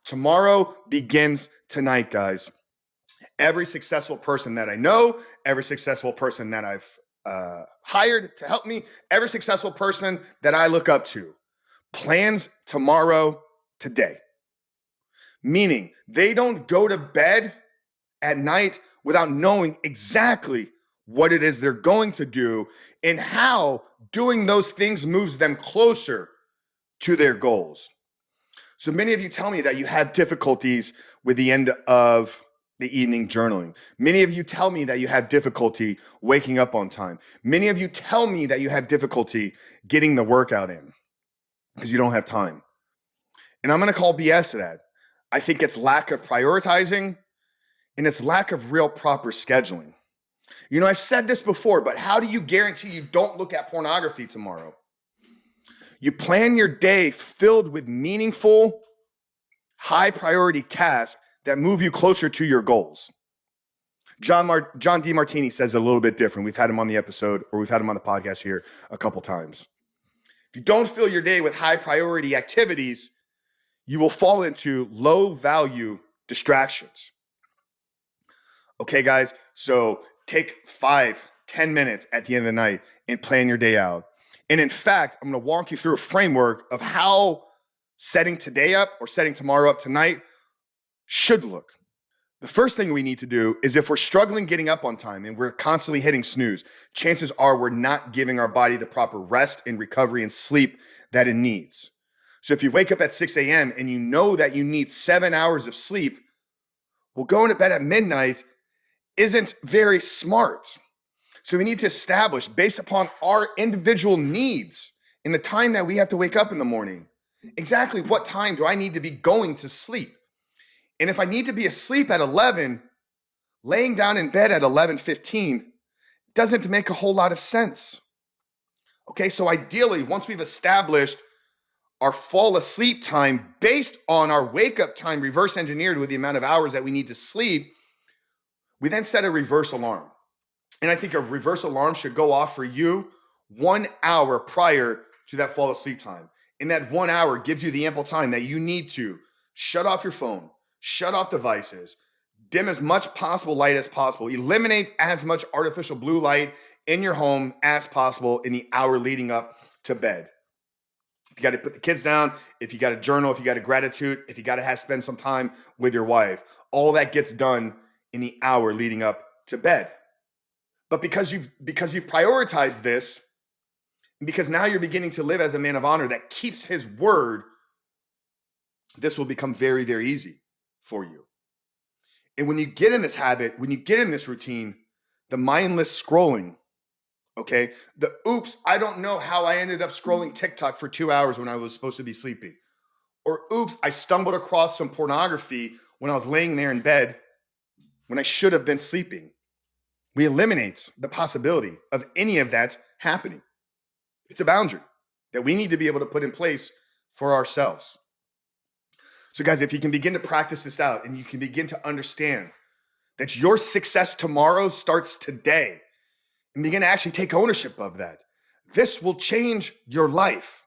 Tomorrow begins tonight, guys. Every successful person that I know, every successful person that I've hired to help me, every successful person that I look up to plans tomorrow today. Meaning they don't go to bed at night without knowing exactly what it is they're going to do and how doing those things moves them closer to their goals. So many of you tell me that you have difficulties with the end of the evening journaling. Many of you tell me that you have difficulty waking up on time. Many of you tell me that you have difficulty getting the workout in because you don't have time. And I'm going to call BS to that. I think it's lack of prioritizing and it's lack of real proper scheduling. You know, I've said this before, but how do you guarantee you don't look at pornography tomorrow? You plan your day filled with meaningful, high priority tasks that move you closer to your goals. John DeMartini says it a little bit different. We've had him on the episode, or we've had him on the podcast here a couple times. If you don't fill your day with high priority activities, you will fall into low value distractions. Okay, guys, so take 5-10 minutes at the end of the night and plan your day out. And in fact, I'm going to walk you through a framework of how setting today up or setting tomorrow up tonight should look. The first thing we need to do is if we're struggling getting up on time and we're constantly hitting snooze, chances are we're not giving our body the proper rest and recovery and sleep that it needs. So if you wake up at 6 a.m. and you know that you need 7 hours of sleep, well, going to bed at midnight isn't very smart. So we need to establish, based upon our individual needs and the time that we have to wake up in the morning, exactly what time do I need to be going to sleep? And if I need to be asleep at 11, laying down in bed at 11:15 doesn't make a whole lot of sense. Okay, so ideally, once we've established our fall asleep time based on our wake up time reverse engineered with the amount of hours that we need to sleep, we then set a reverse alarm. And I think a reverse alarm should go off for you 1 hour prior to that fall asleep time. And that 1 hour gives you the ample time that you need to shut off your phone, shut off devices, dim as much possible light as possible, eliminate as much artificial blue light in your home as possible in the hour leading up to bed. If you got to put the kids down, if you got to journal, if you got to gratitude, if you got to spend some time with your wife, all that gets done in the hour leading up to bed. But because you've prioritized this, and because now you're beginning to live as a man of honor that keeps his word, this will become very, very easy for you. And when you get in this habit, when you get in this routine, the mindless scrolling, okay, the oops, I don't know how I ended up scrolling TikTok for 2 hours when I was supposed to be sleeping. Or oops, I stumbled across some pornography when I was laying there in bed when I should have been sleeping. We eliminate the possibility of any of that happening. It's a boundary that we need to be able to put in place for ourselves. So guys, if you can begin to practice this out and you can begin to understand that your success tomorrow starts today and begin to actually take ownership of that, this will change your life.